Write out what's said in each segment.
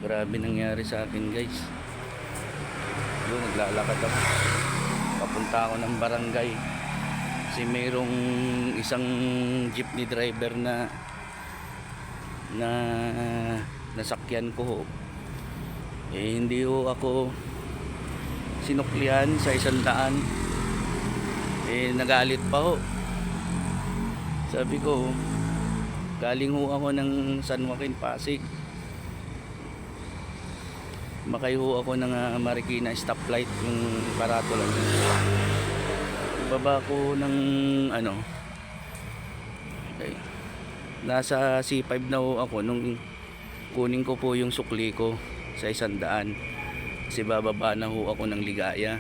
Grabe nangyari sa akin, guys. Yun, naglalakad ako. Papunta ako ng barangay. Kasi mayroong isang jeepney driver na nasakyan ko ho. Hindi ho ako sinuklihan sa 100. Nagalit pa ho. Sabi ko, galing ho ako ng San Joaquin, Pasig. Makay ho ako ng Marikina stoplight, yung paratola. Baba ko ng nasa C5 na ho ako nung kunin ko po yung sukli ko sa 100. Kasi bababa na ho ako ng Ligaya.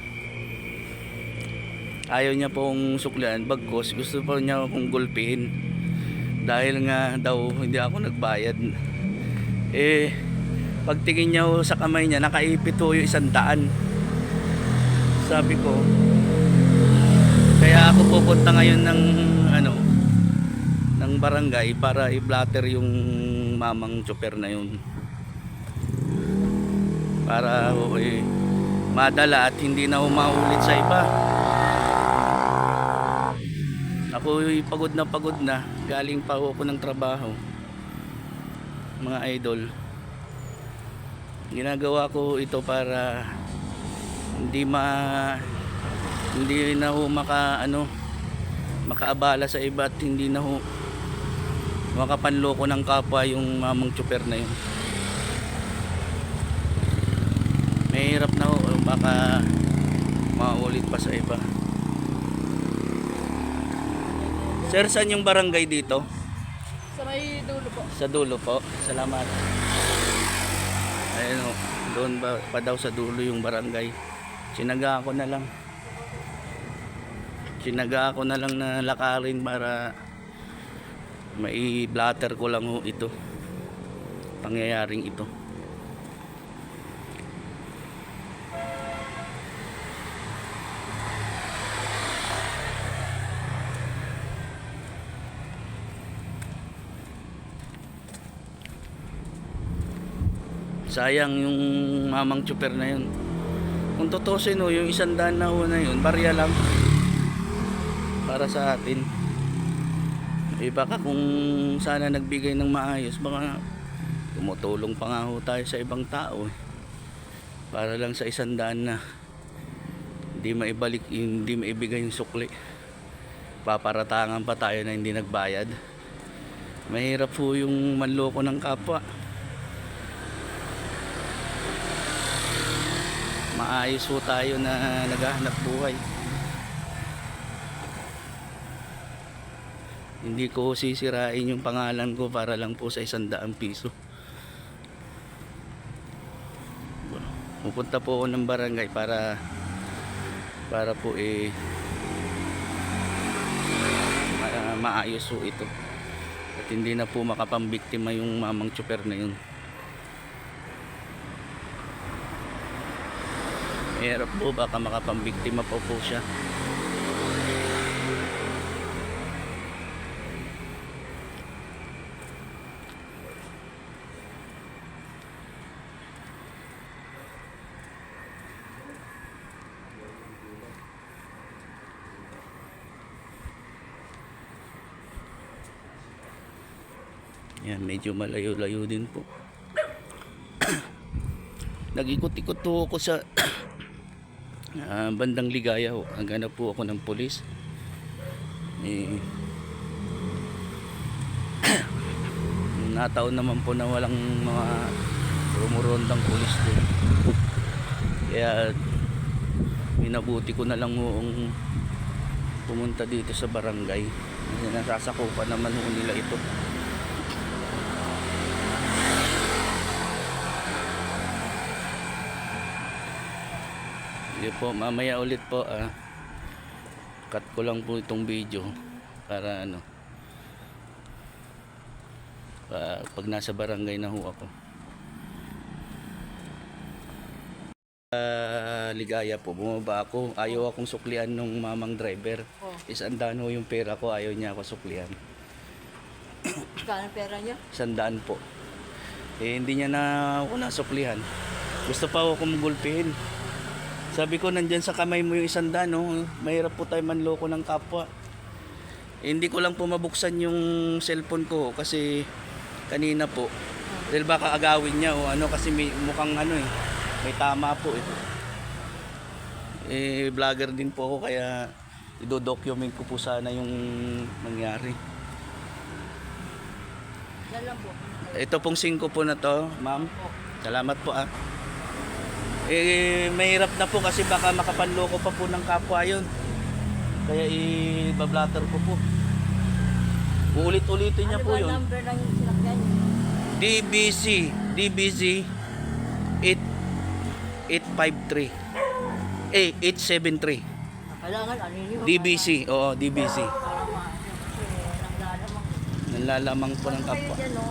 Ayaw niya pong suklian, bagkos gusto pa niya akong gulpihin dahil nga daw hindi ako nagbayad. Pagtingin niya ho sa kamay niya, nakaipit ho yung 100. Sabi ko, kaya ako pupunta ngayon ng barangay para i-blatter yung mamang chopper na yun, para madala at hindi na umaulit sa iba. Ako pagod na, galing pa ako ng trabaho, mga idol. Ginagawa ko ito para hindi na ho makaabala sa iba at hindi na ho makapanloko ng kapwa yung mamang chopper na yun. Mahirap na ho, baka maulit pa sa iba. Sir, saan yung barangay dito? Sa may dulo po. Sa dulo po. Salamat. Ayun o, doon pa daw sa dulo yung barangay. Sinaga ako na lang na lakarin para mai-blatter ko lang ho ito, pangyayaring ito. Sayang yung mamang chopper na yun. Kung tutusin ho, yung 100 na ho na yun, barya lang para sa atin. Baka kung sana nagbigay ng maayos, baka tumutulong pa nga ho tayo sa ibang tao para lang sa 100 na hindi maibigay yung sukli. Paparatangan pa tayo na hindi nagbayad. Mahirap po yung manloko ng kapwa. Maayos po tayo na naghahanap buhay. Hindi ko sisirain yung pangalan ko para lang po sa 100 piso. Pupunta po ako ng barangay para po maayos po ito. At hindi na po makapambiktima yung mamang chopper na yun. Mahirap po, baka makapambiktima po siya. Yan, medyo malayo-layo din po. Nag-ikot-ikot po ako sa bandang Ligaya ho. Naghanap po ako ng pulis. Nataon naman po na walang mga rumurondang pulis doon. Kaya minabuti ko na lang ho pumunta dito sa barangay. Nasasakupan naman ho nila ito. Sige po, mamaya ulit po cut ko lang po itong video para pag nasa barangay na ho ako. Ligaya po, bumaba ako. Ayaw akong suklian nung mamang driver. 100 ho yung pera ko, ayaw niya ako suklian. Kano pera niya? 100 po. Eh, hindi niya na ako nasuklihan. Gusto pa ako kumugulpihin. Sabi ko, nandyan sa kamay mo yung 100, no? Mahirap po tayo manloko ng kapwa. Eh, hindi ko lang po mabuksan yung cellphone ko kasi kanina po. Dahil baka agawin niya o ano kasi may, mukhang ano eh. May tama po eh. Eh, vlogger din po ako kaya idodocument ko po sana yung nangyari. Yan lang po. Ito pong 5 po na to, ma'am. Salamat po ah. Eh, mahirap na po kasi baka makapanloko pa po ng kapwa yun. Kaya i-bablatter ko po. Uulit-ulitin niya Ano po ba yun. number ng sinakyan niyo? DBZ 8853. 873. Kailangan ano yun? DBC, oo, DBC. Para kasi naglalamang. Nalalamang po ng kapwa. Yan o.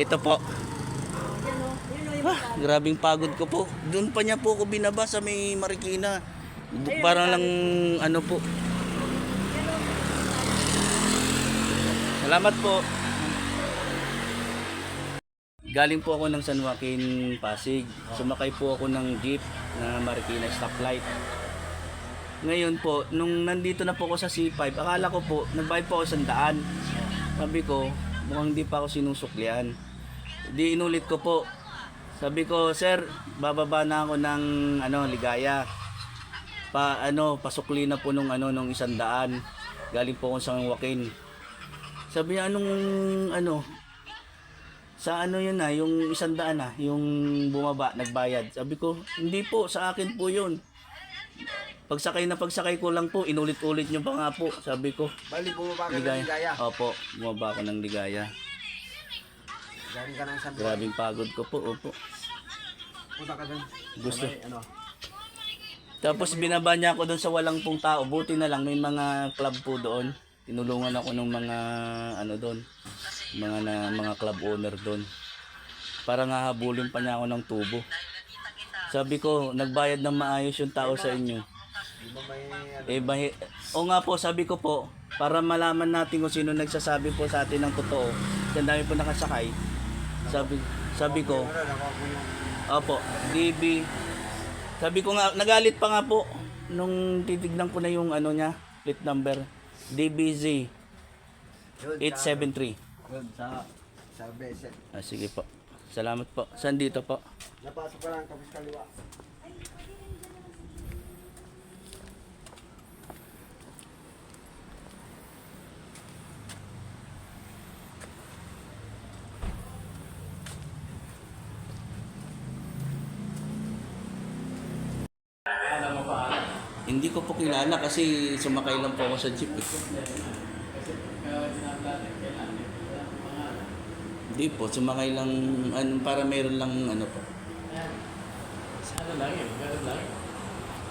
Ito po. Yan o. Yun o yung Ah, grabing pagod ko po. Doon pa niya po ako binaba sa may Marikina. Parang lang ano po. Salamat po. Galing po ako ng San Joaquin, Pasig. Sumakay po ako ng jeep na Marikina stoplight. Ngayon po, nung nandito na po ako sa C5, akala ko po, nagbayad po ako 100. Sabi ko, mukhang hindi pa ako sinusuklian. Di inulit ko po. Sabi ko, sir, bababa na ako ng Ligaya. Pasukli na po nung 100. Galing po ako sa San Joaquin. Sabi niya, sa yun na, yung 100 na, yung bumaba, nagbayad. Sabi ko, hindi po, sa akin po yun. Pagsakay ko lang po, inulit-ulit nyo pa nga po. Sabi ko, Bali, bumaba ka ng Ligaya. Opo, bumaba ako ng Ligaya. Galing ka ng San Juan. Grabing pagod ko po, opo. Punta ka dun. Gusto. Sabay, ano? Tapos binaba niya ako doon sa walang pong tao. Buti na lang, may mga club po doon. Tinulungan ako ng mga, doon. Mga club owner doon. Para nga habulin pa niya ako ng tubo. Sabi ko, nagbayad ng maayos yung tao sa inyo. Di ba Eh, may, o nga po, sabi ko po, para malaman natin kung sino nagsasabi po sa atin ng totoo. Ang dami po nakasakay. Sabi ko, ano, nakuha mo yung... opo, DB. Sabi ko nga, nagalit pa nga po nung titignan ko na yung niya, plate number. DBZ Yun, 873. Yun, sa Besel. Ah, sige po. Salamat po. Saan dito po? Napasok ka lang tapos kaliwa. Hindi ko po kilala kasi sumakay lang po ako sa jeep eh. Hindi po, sumakay lang, para meron lang po. Ano lang yun, ganun lang yun.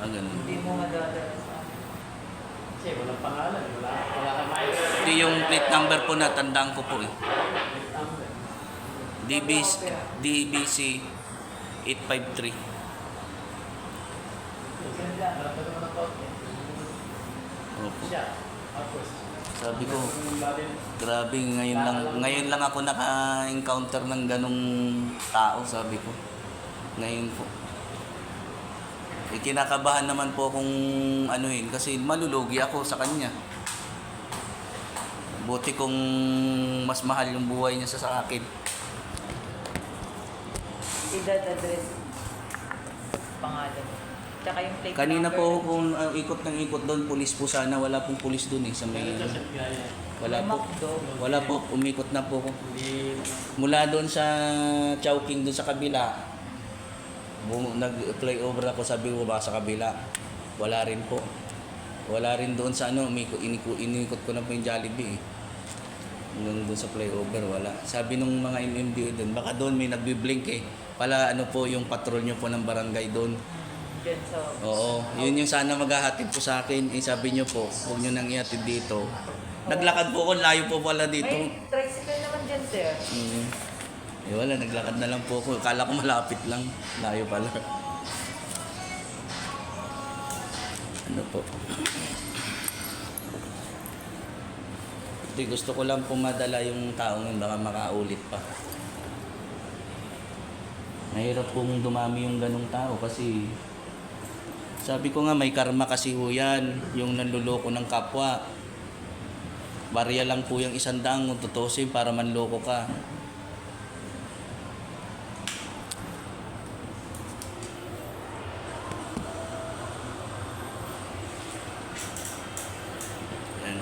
Ah, ganun. Hindi mo madadala sa akin. Kasi walang pangalan, wala kang maayos. Hindi yung plate number po na tandaan ko po eh. DBC 853. Sanda, marami naman ang tawag niya. Opo. Siya, tapos, Sabi ko, yung lalim, grabe, ngayon lang ako naka-encounter ng ganong tao, sabi ko. Ngayon po. Eh, kinakabahan naman po kung kasi malulugi ako sa kanya. Buti kung mas mahal yung buhay niya sa akin. Edad, address, pangalan. Tsaka yung plate Kanina number. po kung ikot ng ikot doon, pulis po sana, wala pong pulis doon sa may... ito sa bigaya. Wala po, umikot na po ko. Hindi, Mula doon sa Chowking, doon sa kabila, nag-flyover ako, sabi ko ba sa kabila. Wala rin po. Wala rin doon sa inikot ko na po yung Jollibee eh. Doon sa flyover, wala. Sabi nung mga MMDO doon, baka doon may nagbiblink eh. Pala po yung patrol nyo po ng barangay doon. Dyan sa... Oo, yun yung sana maghahatid po sa akin. Eh, sabi nyo po, huwag nyo nang ihatid dito. Naglakad po ako, layo po pala dito. May tricycle naman dyan, sir. Eh wala, naglakad na lang po ako. Kala ko malapit lang. Layo pala. Ano po? Gusto ko lang pumadala yung taong yun, baka makaulit pa. Mahirap pong dumami yung ganong tao kasi sabi ko nga may karma kasi ho yan, yung nanluloko ng kapwa. Barya lang po yung 100 kung tutusin para manloko ka. Ayan.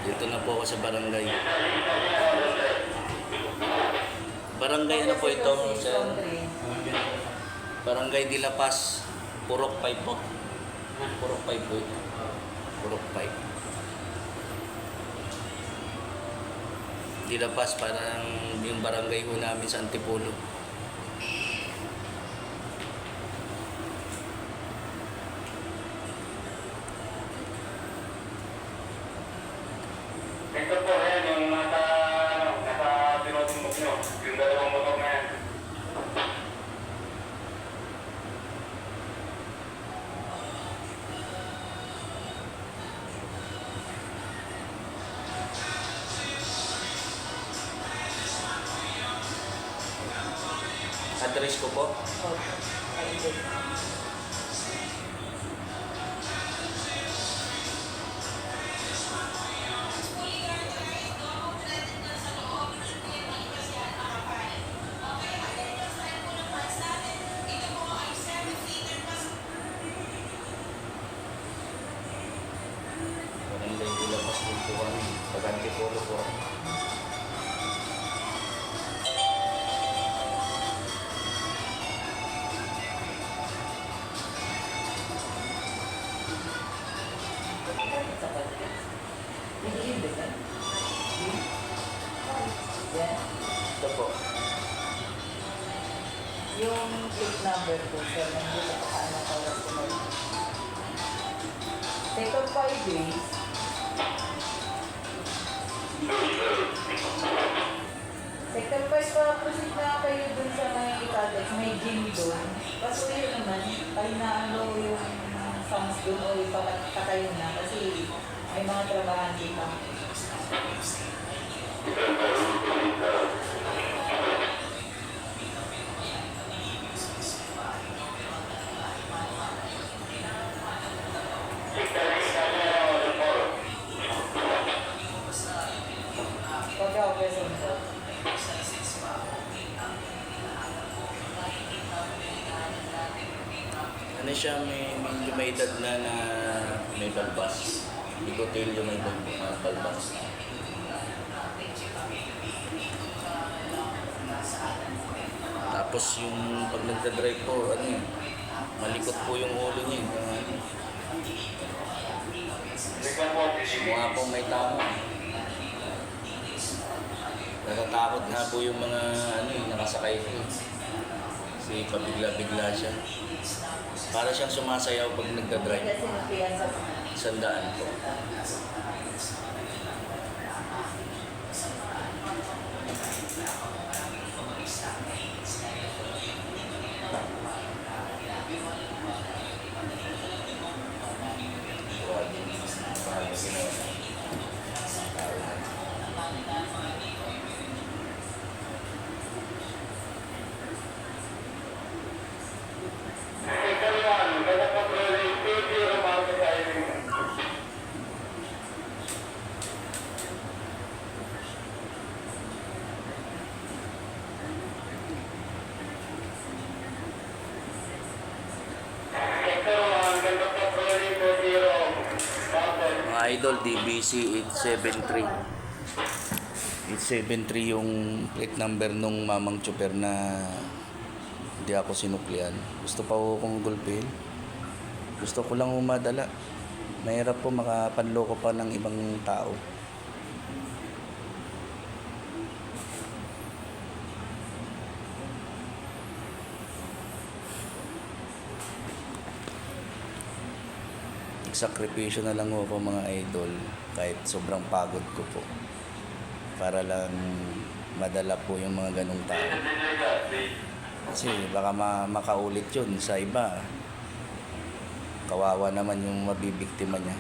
Dito na po ako sa barangay. Barangay ano po ito? Sa Barangay de La Paz. Purok 5 po. Purok 5 po ito. Purok 5. De La Paz, parang yung barangay ho namin sa Antipolo. Ito po, ayan, yung nasa tinutumbok nyo, yung dalawang motor na yan. Address ko po. Barangay de La Paz din po kami. Pag Antipolo po. Ito po. Yung plate number ko, sir, nandito pa ka ng oras ko na yun. Take of 5 days. Take of 5 pa, proceed na kayo dun sa may cottage, may gym dun. Kaso yun naman, pahinaan yung sounds dun o ipapatayo na kasi may mga trabahan dito. Pagka-operation ko. Ano siya, medyo may edad na may balbas. Bigotilyo may balbas. Tapos yung pag nagdadrive po, ano yun, malikot po yung ulo niya. Mukha po may tama. Natatakot nga po yung mga nakasakay ko. Kasi pabigla-bigla siya. Para siyang sumasayaw pag nagdadrive. Kasi napiyan sa 100 po. Mga idol, DBC 873. 873 yung plate number nung mamang chopper na hindi ako sinuklian. Gusto pa ko kong gulpin. Gusto ko lang umadala. Mahirap po makapanloko pa ng ibang tao. Sakripisyo na lang ako mga idol kahit sobrang pagod ko po para lang madala po yung mga ganong tao kasi baka makaulit yun sa iba, kawawa naman yung mabibiktima niya.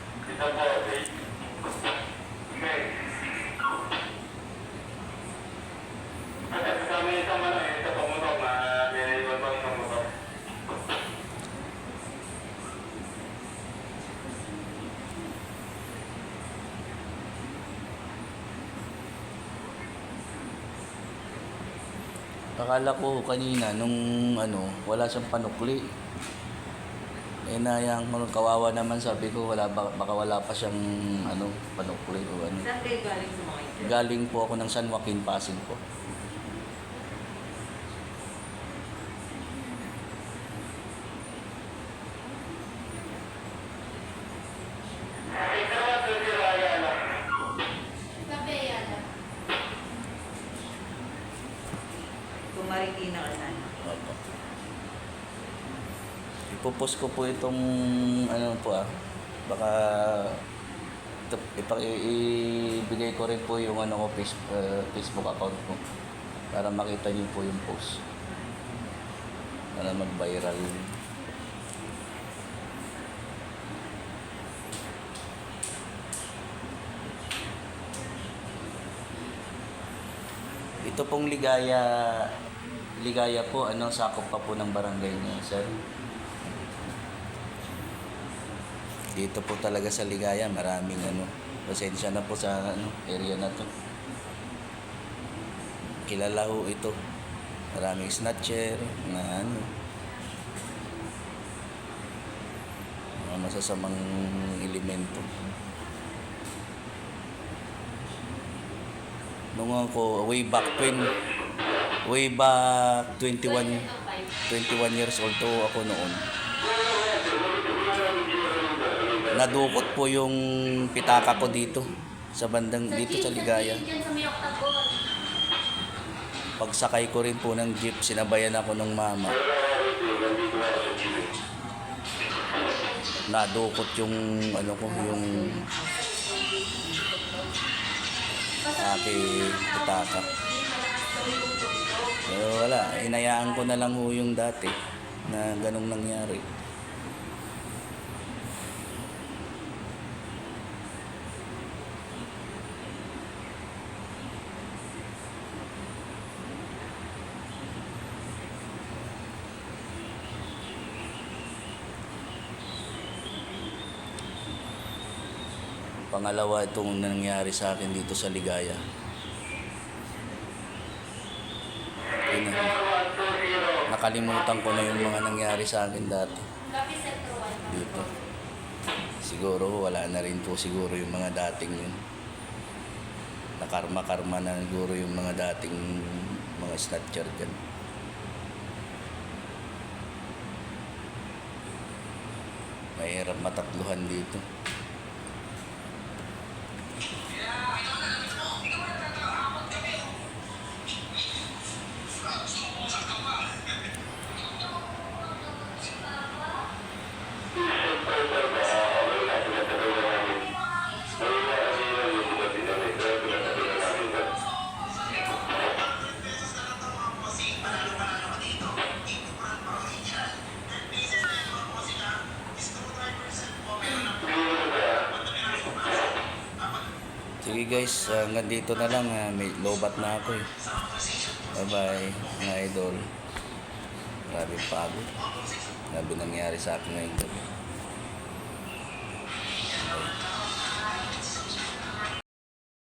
Kami sa mga ito, pumutok na Akala ko kanina nung wala siyang panukli. Eh nayang kawawa naman, sabi ko baka wala pa siyang panukli o ano. Saan kayo galing sumakay? Galing po ako ng San Joaquin, Pasig po. Kung Marikina ka na. Opo. Ipopost ko po itong baka ibigay ko rin po yung Facebook account ko para makita niyo po yung post para mag-viral. Ito pong ligaya po, sakop pa po ng barangay niya, sir. Dito po talaga sa Ligaya, maraming pasensya na po sa area na to. Kilala ho ito. Maraming snatcher, mga mga masasamang elemento. Nung ako, way back 21 years old to ako noon. Nadukot po yung pitaka ko dito sa Ligaya. Pagsakay ko rin po ng jeep, sinabayan ako ng mama. Nadukot yung yung aking pitaka. Pero wala, hinayaan ko na lang ho yung dati na ganong nangyari. Pangalawa itong nangyari sa akin dito sa Ligaya. Nakalimutan ko na yung mga nangyari sa akin dati. Dito. Siguro wala na rin po siguro yung mga dating yun. Nakarma-karma na siguro yung mga dating mga snatcher dyan. Mahirap matatluhan dito. Sige guys, hanggang dito na lang. May lobat na ako eh. Bye-bye mga idol. Grabe pagod. Grabe nangyari sa akin ngayon gabi. Bye.